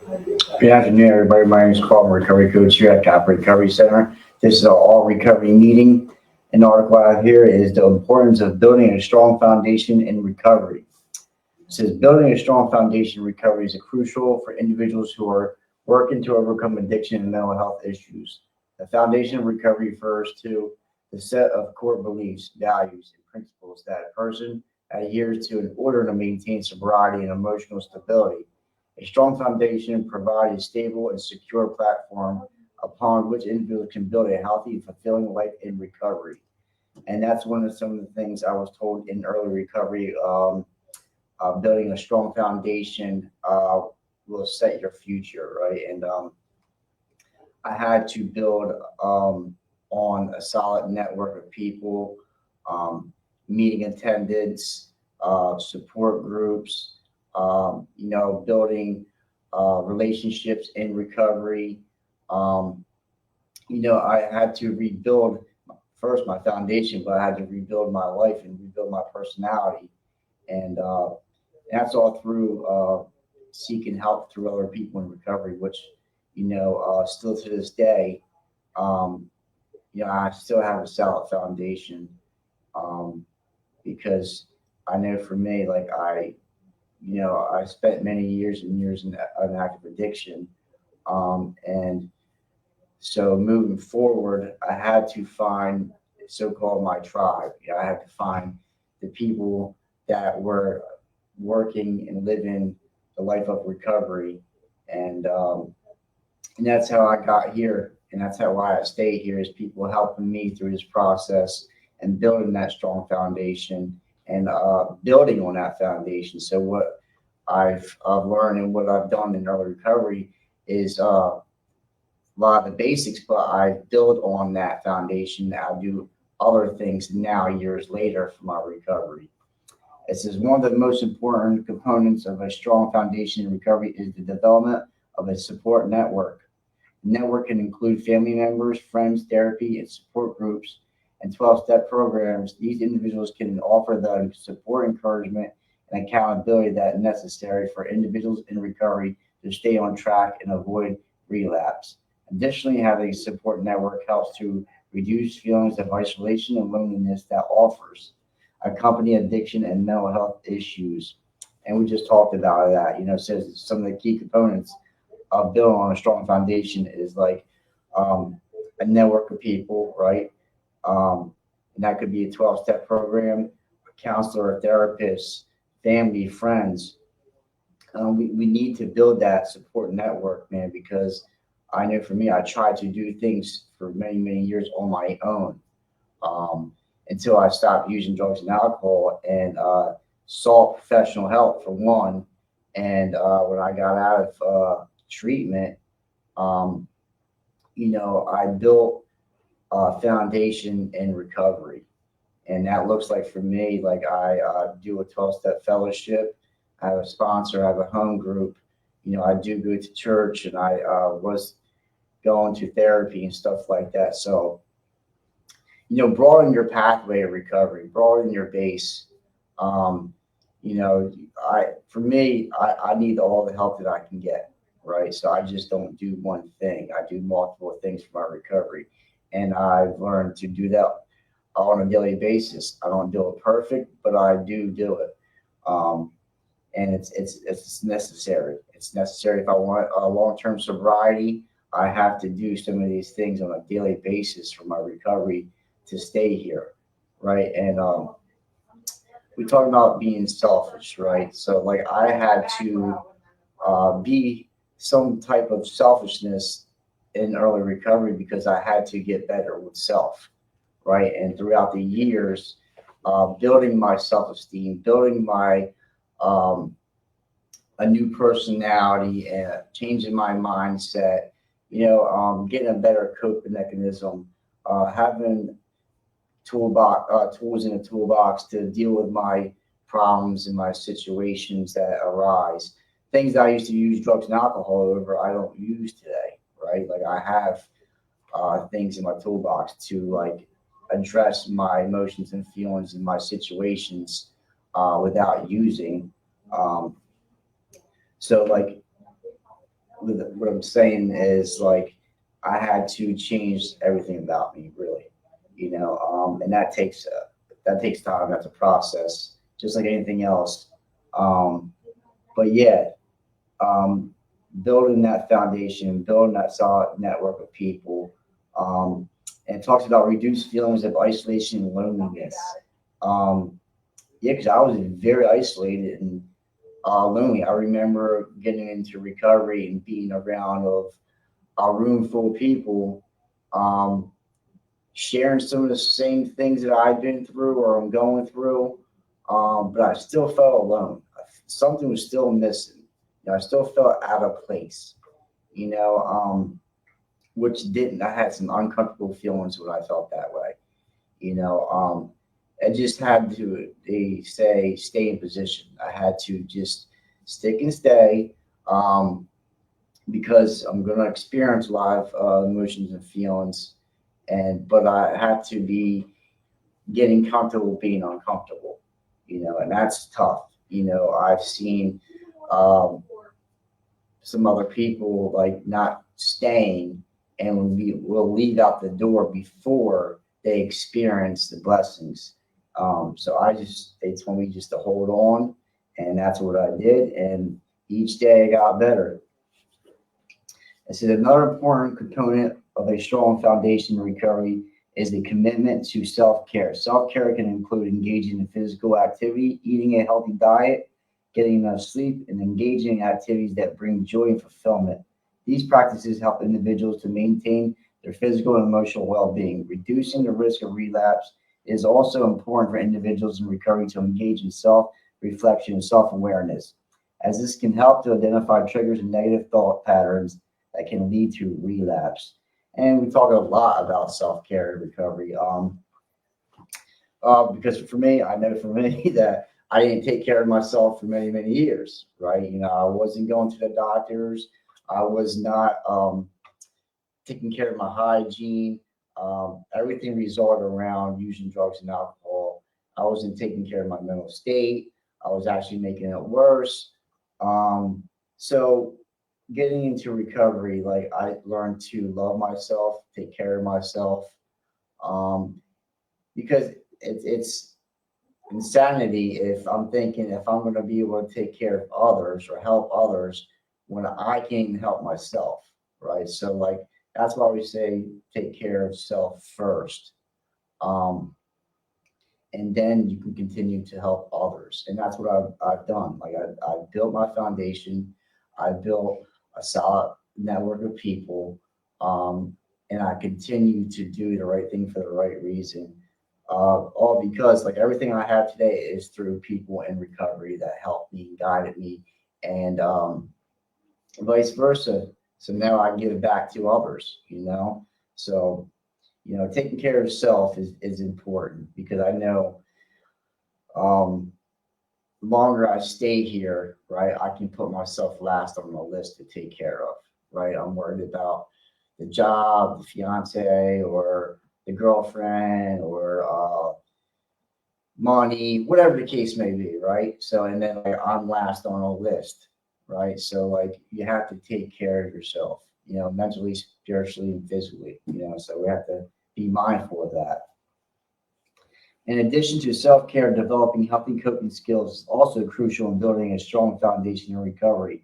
Good afternoon, everybody. My name is Carl, I'm a recovery coach here at Cap Recovery Center. This is our all recovery meeting. An article I have here is the importance of building a strong foundation in recovery. It says building a strong foundation in recovery is crucial for individuals who are working to overcome addiction and mental health issues. The foundation of recovery refers to the set of core beliefs, values, and principles that a person adheres to in order to maintain sobriety and emotional stability. A strong foundation provides a stable and secure platform upon which individuals can build a healthy and fulfilling life in recovery. And that's one of some of the things I was told in early recovery. Building a strong foundation will set your future, right? And I had to build on a solid network of people, meeting attendance, support groups, building relationships in recovery. Um, I had to rebuild first my foundation, but I had to rebuild my life and rebuild my personality. And that's all through seeking help through other people in recovery, which, still to this day, um, I still have a solid foundation um, because I know for me, like I spent many years and years in an active addiction. And so moving forward, I had to find so-called my tribe. I had to find the people that were working and living the life of recovery. And, um, and that's how I got here. And that's how why I stayed here is people helping me through this process and building that strong foundation and building on that foundation. So what I've learned and what I've done in early recovery is a lot of the basics, but I build on that foundation. I do other things now, years later, for my recovery. It says one of the most important components of a strong foundation in recovery is the development of a support network. The network can include family members, friends, therapy, and support groups, and 12-step programs. These individuals can offer the support, encouragement, and accountability that is necessary for individuals in recovery to stay on track and avoid relapse. Additionally, having a support network helps to reduce feelings of isolation and loneliness that offers accompany addiction and mental health issues. And we just talked about that. Says some of the key components of building on a strong foundation is like a network of people, right? And that could be a 12-step program, a counselor, a therapist, family, friends. We need to build that support network, man, because I know for me, I tried to do things for many, many years on my own um, until I stopped using drugs and alcohol and sought professional help for one. And when I got out of treatment, um, I built a foundation in recovery. And that looks like for me, like I do a 12-step fellowship. I have a sponsor, I have a home group. I do go to church and I was going to therapy and stuff like that. So, broaden your pathway of recovery, broaden your base. Um, for me, I need all the help that I can get, right? So I just don't do one thing. I do multiple things for my recovery. And I've learned to do that on a daily basis. I don't do it perfect, but I do it. Um, and it's necessary. It's necessary if I want a long-term sobriety. I have to do some of these things on a daily basis for my recovery to stay here, right? And we talk about being selfish, right? So like I had to be some type of selfishness in early recovery because I had to get better with self, right? And throughout the years, building my self-esteem, building my um, a new personality and changing my mindset, getting a better coping mechanism, having tools in a toolbox to deal with my problems and my situations that arise. Things that I used to use drugs and alcohol over, I don't use today, right? Like I have things in my toolbox to like address my emotions and feelings and my situations without using. Um, so like what I'm saying is like I had to change everything about me, really, and that takes time. That's a process, just like anything else. Um, but yeah, um, building that foundation, building that solid network of people, um, and it talks about reduced feelings of isolation and loneliness. Um, yeah, because I was very isolated and lonely. I remember getting into recovery and being around of a room full of people, um, sharing some of the same things that I've been through or I'm going through, but I still felt alone. Something was still missing. I still felt out of place. You know, which didn't. I had some uncomfortable feelings when I felt that way. You know, I just had to. They say stay in position. I had to just stick and stay. Um, because I'm going to experience a lot of emotions and feelings, and but I have to be getting comfortable being uncomfortable, and that's tough. I've seen um, some other people like not staying and we will leave out the door before they experience the blessings. So they told me just to hold on, and that's what I did. And each day I got better. I said another important component of a strong foundation in recovery is the commitment to self care. Self care can include engaging in physical activity, eating a healthy diet, getting enough sleep, and engaging in activities that bring joy and fulfillment. These practices help individuals to maintain their physical and emotional well being. Reducing the risk of relapse is also important for individuals in recovery to engage in self reflection and self awareness, as this can help to identify triggers and negative thought patterns that can lead to relapse. And we talk a lot about self care and recovery. Because for me, I know for me that I didn't take care of myself for many, many years, right? I wasn't going to the doctors. I was not taking care of my hygiene. Everything resolved around using drugs and alcohol. I wasn't taking care of my mental state. I was actually making it worse. Um, so getting into recovery, like I learned to love myself, take care of myself, um, because it's insanity if I'm thinking if I'm going to be able to take care of others or help others when I can't even help myself, right? So like that's why we say take care of self first. Um, and then you can continue to help others. And that's what I've done. Like I built my foundation, I built a solid network of people, and I continue to do the right thing for the right reason. All because like everything I have today is through people in recovery that helped me, guided me, and vice versa. So now I give back to others. So taking care of self is important because I know um, the longer I stay here, right, I can put myself last on the list to take care of, right? I'm worried about the job, the fiance, or the girlfriend, or money, whatever the case may be, right? So, and then like I'm last on a list, right? So, like you have to take care of yourself, mentally, spiritually, and physically, so we have to be mindful of that. In addition to self care, developing healthy coping skills is also crucial in building a strong foundation in recovery.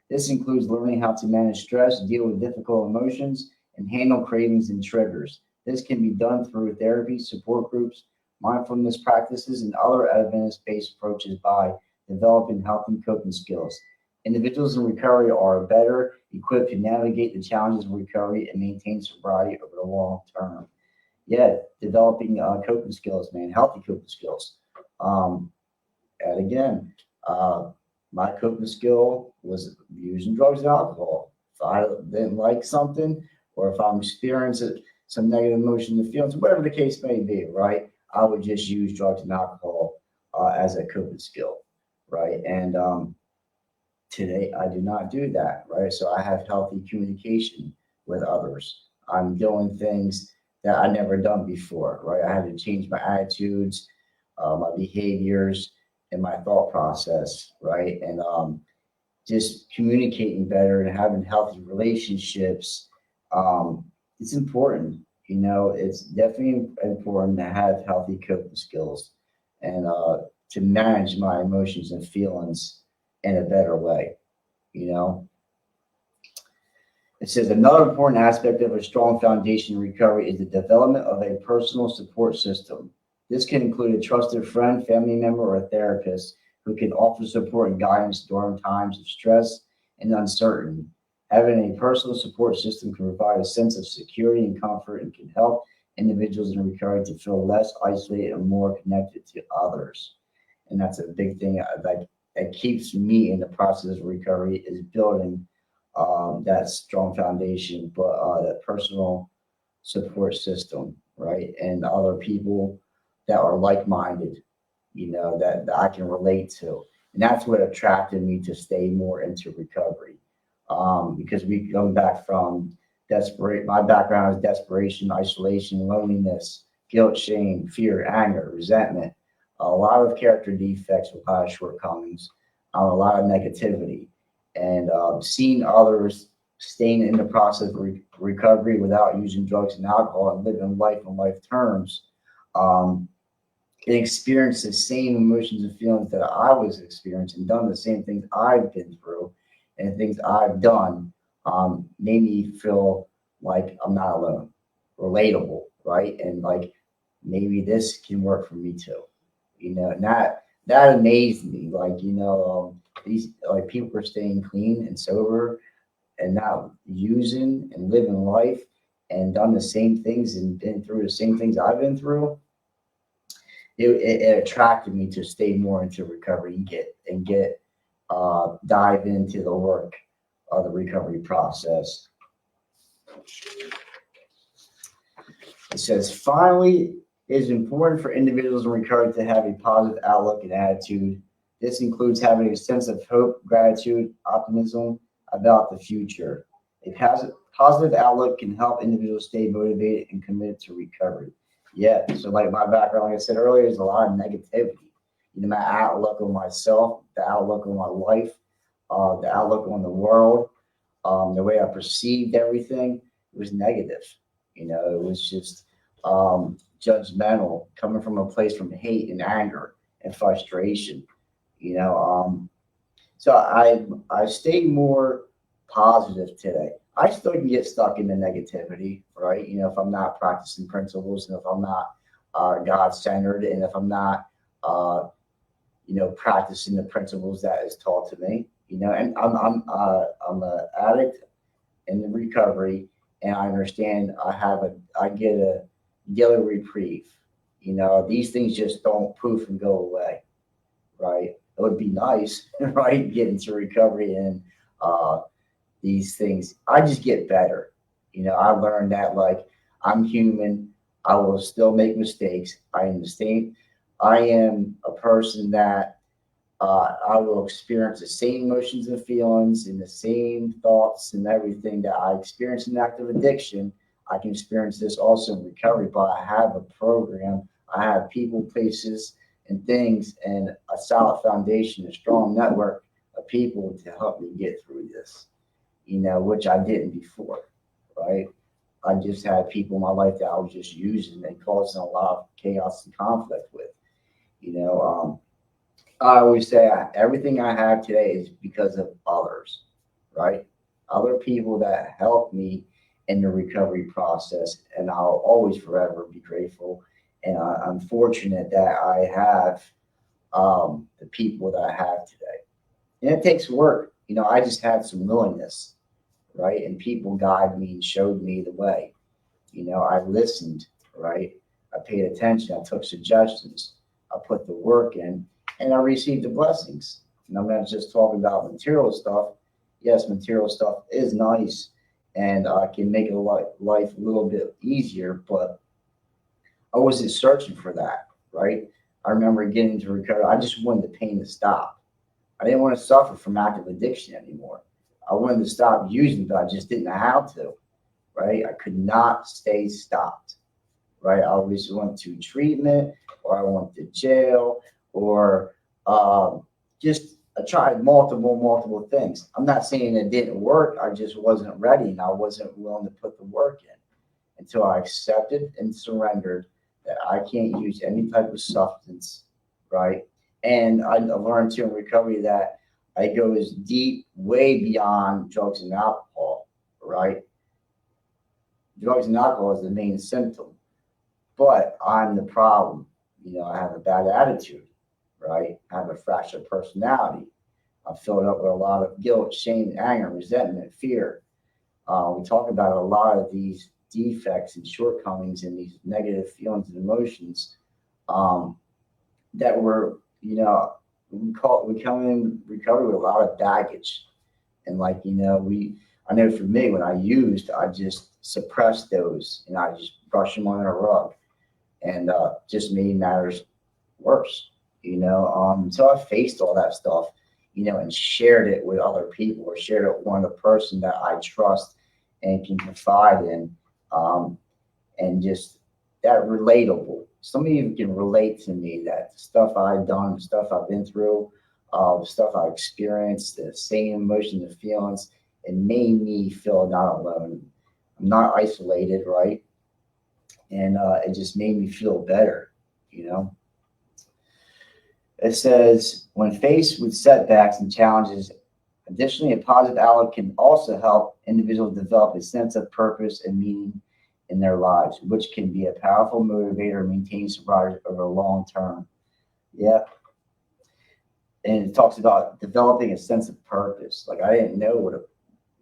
This includes learning how to manage stress, deal with difficult emotions, and handle cravings and triggers. This can be done through therapy, support groups, mindfulness practices, and other evidence based approaches by developing healthy coping skills. Individuals in recovery are better equipped to navigate the challenges of recovery and maintain sobriety over the long term. Yeah, developing coping skills, man, healthy coping skills. Um, and again, uh, my coping skill was using drugs and alcohol. If I didn't like something, or if I'm experiencing some negative emotions and feelings, whatever the case may be, right, I would just use drugs and alcohol as a coping skill, right? And today I do not do that, right? So I have healthy communication with others. I'm doing things that I never done before, right? I had to change my attitudes, my behaviors, and my thought process, right? And just communicating better and having healthy relationships. It's important. It's definitely important to have healthy coping skills and to manage my emotions and feelings in a better way. You know, it says another important aspect of a strong foundation in recovery is the development of a personal support system. This can include a trusted friend, family member, or a therapist who can offer support and guidance during times of stress and uncertainty. Having a personal support system can provide a sense of security and comfort and can help individuals in recovery to feel less isolated and more connected to others. And that's a big thing that keeps me in the process of recovery is building that strong foundation, but that personal support system, right? And other people that are like-minded, that I can relate to. And that's what attracted me to stay more into recovery. Because we come back from desperate, my background is desperation, isolation, loneliness, guilt, shame, fear, anger, resentment, a lot of character defects, a lot of shortcomings, a lot of negativity, and seeing others staying in the process of recovery without using drugs and alcohol and living life on life terms, um, and experience the same emotions and feelings that I was experiencing, done the same things I've been through, and things I've done, made me feel like I'm not alone, relatable, right? And like maybe this can work for me too, and that amazed me. Like these like people are staying clean and sober and not using and living life and done the same things and been through the same things I've been through. It attracted me to stay more into recovery and get dive into the work of the recovery process. It says, finally, it is important for individuals in recovery to have a positive outlook and attitude. This includes having a sense of hope, gratitude, optimism about the future. A positive outlook can help individuals stay motivated and committed to recovery. Yeah, so like my background, like I said earlier, is a lot of negativity. My outlook on myself, the outlook on my life, the outlook on the world, the way I perceived everything, it was negative. It was just judgmental, coming from a place from hate and anger and frustration. You know, so I stay more positive today. I still can get stuck in the negativity, right? If I'm not practicing principles and if I'm not God centered and if I'm not practicing the principles that is taught to me. And I'm an addict in the recovery, and I understand I get a daily reprieve. These things just don't poof and go away, right? It would be nice, right? Get into recovery and uh, these things. I just get better. I learned that like I'm human. I will still make mistakes. I understand. I am a person that I will experience the same emotions and feelings and the same thoughts and everything that I experience in active addiction. I can experience this also in recovery, but I have a program. I have people, places, and things, and a solid foundation, a strong network of people to help me get through this, which I didn't before, right? I just had people in my life that I was just using and causing a lot of chaos and conflict with, you know. I always say everything I have today is because of others, right? Other people that helped me in the recovery process, and I'll always forever be grateful. And I'm fortunate that I have the people that I have today. And it takes work. I just had some willingness, right? And people guided me and showed me the way. I listened, right? I paid attention. I took suggestions. I put the work in, and I received the blessings. And I'm not just talking about material stuff. Yes, material stuff is nice and can make life a little bit easier, but I wasn't searching for that, right? I remember getting to recovery. I just wanted the pain to stop. I didn't want to suffer from active addiction anymore. I wanted to stop using, but I just didn't know how to, right? I could not stay stopped, right? I always went to treatment or I went to jail or just I tried multiple things. I'm not saying it didn't work. I just wasn't ready and I wasn't willing to put the work in until I accepted and surrendered that I can't use any type of substance, right? And I learned too in recovery that I goes deep, way beyond drugs and alcohol, right? Drugs and alcohol is the main symptom, but I'm the problem. I have a bad attitude, right? I have a fractured personality. I'm filled up with a lot of guilt, shame, anger, resentment, fear. We talk about a lot of these defects and shortcomings and these negative feelings and emotions um, that were, we come in recovery with a lot of baggage. And like, I know for me, when I used, I just suppressed those and I just brushed them under the rug and just made matters worse, So I faced all that stuff, and shared it with other people or shared it with one other person that I trust and can confide in, and just that relatable. Some of you can relate to me that the stuff I've done, the stuff I've been through, the stuff I've experienced, the same emotions and feelings, it made me feel not alone. I'm not isolated, right? And it just made me feel better, you know. It says, when faced with setbacks and challenges, additionally, a positive outlook can also help individuals develop a sense of purpose and meaning in their lives, which can be a powerful motivator and maintain sobriety over the long term. Yeah. And it talks about developing a sense of purpose. Like, I didn't know what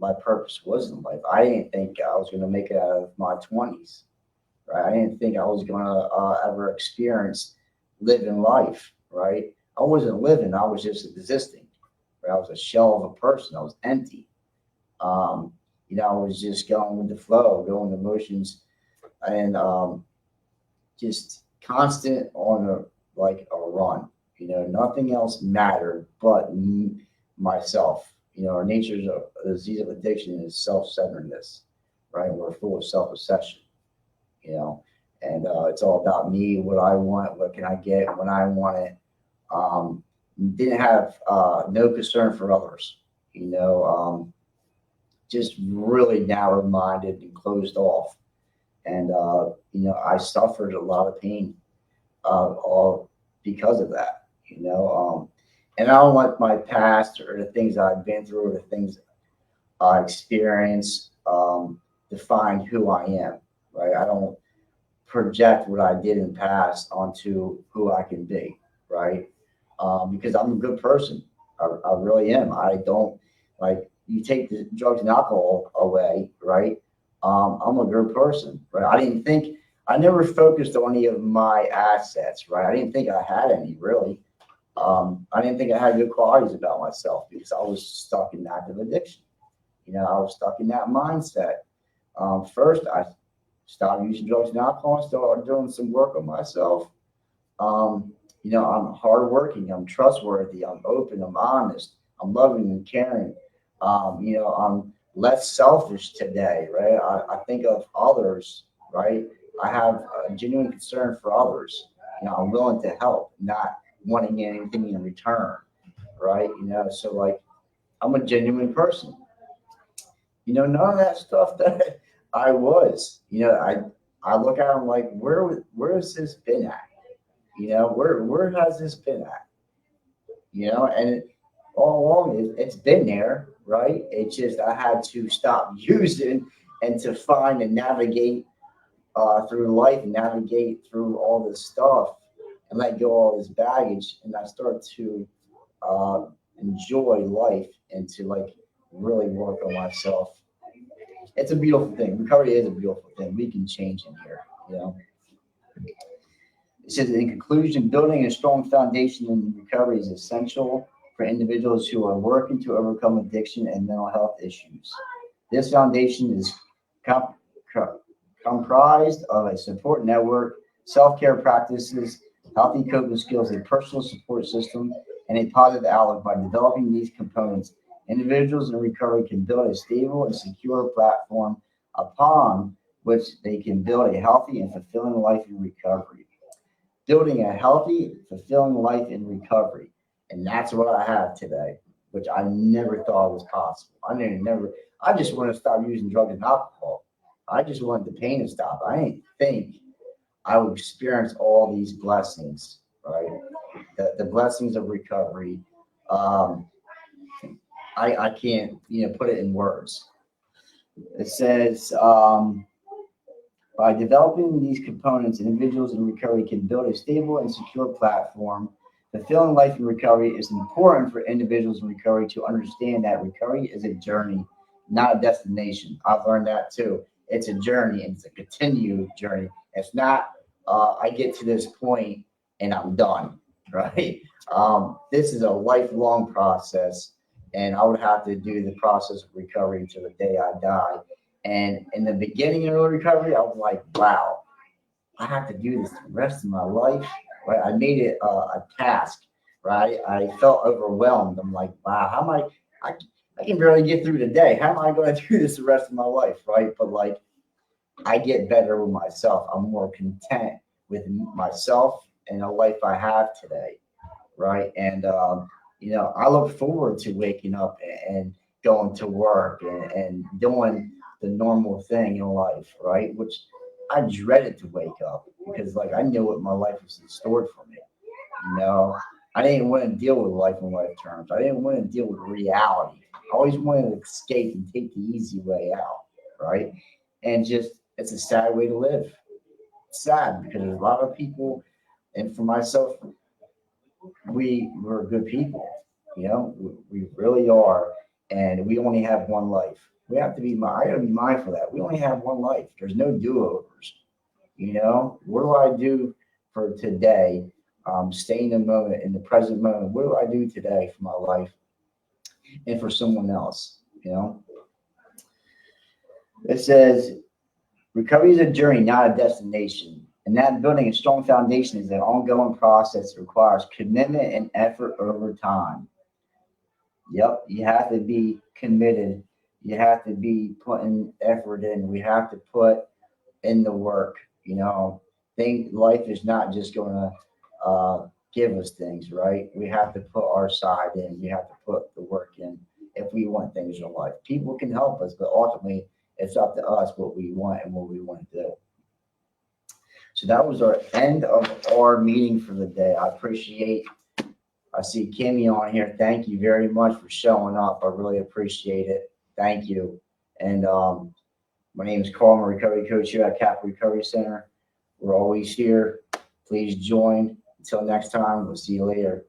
my purpose was in life. I didn't think I was going to make it out of my 20s, right? I didn't think I was going to ever experience living life, right? I wasn't living, I was just existing. Right? I was a shell of a person, I was empty. I was just going with the flow, going with emotions, and just constant on a run. Nothing else mattered but myself. Our nature's a disease of addiction is self-centeredness, right? We're full of self-obsession, and it's all about me, what I want, what can I get when I want it. Didn't have no concern for others, just really narrow-minded and closed off. And, I suffered a lot of pain all because of that, and I don't want my past or the things I've been through or the things I experienced define who I am, right? I don't project what I did in the past onto who I can be, right? Because I'm a good person. I really am. I don't like you take the drugs and alcohol away, right? I'm a good person, right? I never focused on any of my assets, right? I didn't think I had any really. I didn't think I had good qualities about myself because I was stuck in active addiction. I was stuck in that mindset. First, I stopped using drugs and alcohol, started doing some work on myself. I'm hardworking, I'm trustworthy, I'm open, I'm honest, I'm loving and caring. I'm less selfish today, right? I think of others, right? I have a genuine concern for others. I'm willing to help, not wanting anything in return, right? So like I'm a genuine person. None of that stuff that I was, I look at them like, where has this been at? Where has this been at? And all along it's been there, right? It's just I had to stop using and to find and navigate through life and navigate through all this stuff and let go of all this baggage. And I start to enjoy life and to like really work on myself. It's a beautiful thing. Recovery is a beautiful thing. We can change in here. It says, in conclusion, building a strong foundation in recovery is essential for individuals who are working to overcome addiction and mental health issues. This foundation is comprised of a support network, self-care practices, healthy coping skills, a personal support system, and a positive outlook. By developing these components, individuals in recovery can build a stable and secure platform upon which they can build a healthy and fulfilling life in recovery. Building a healthy, fulfilling life in recovery. And that's what I have today, which I never thought was possible. I just want to stop using drugs and alcohol. I just wanted the pain to stop. I didn't think I would experience all these blessings, right? The blessings of recovery. Um, I can't, put it in words. It says, by developing these components, individuals in recovery can build a stable and secure platform. Fulfilling life in recovery is important for individuals in recovery to understand that recovery is a journey, not a destination. I've learned that too. It's a journey and it's a continued journey. It's not, I get to this point and I'm done, right? This is a lifelong process, and I would have to do the process of recovery until the day I die. And in the beginning of the recovery, I was like, wow, I have to do this the rest of my life. Right? I made it a task. Right? I felt overwhelmed. I'm like, wow, how am I can barely get through the day. How am I going to do this the rest of my life? Right? But like, I get better with myself. I'm more content with myself and the life I have today. Right? And I look forward to waking up and going to work and doing the normal thing in life, right? Which I dreaded to wake up because like I knew what my life was in store for me. You know, I didn't want to deal with life on life terms. I didn't want to deal with reality. I always wanted to escape and take the easy way out, right? And just it's a sad way to live. It's sad because there's a lot of people, and for myself, we're good people. We really are, and we only have one life. We have to be. I gotta be mindful of that we only have one life. There's no do overs. What do I do for today? Stay in the moment, in the present moment. What do I do today for my life and for someone else? It says recovery is a journey, not a destination. And that building a strong foundation is an ongoing process that requires commitment and effort over time. Yep, you have to be committed. You have to be putting effort in. We have to put in the work. Think life is not just going to give us things, right? We have to put our side in. We have to put the work in if we want things in life. People can help us, but ultimately, it's up to us what we want and what we want to do. So that was our end of our meeting for the day. I see Kimmy on here. Thank you very much for showing up. I really appreciate it. Thank you. And my name is Carl. I'm a recovery coach here at Cap Recovery Center. We're always here. Please join. Until next time, we'll see you later.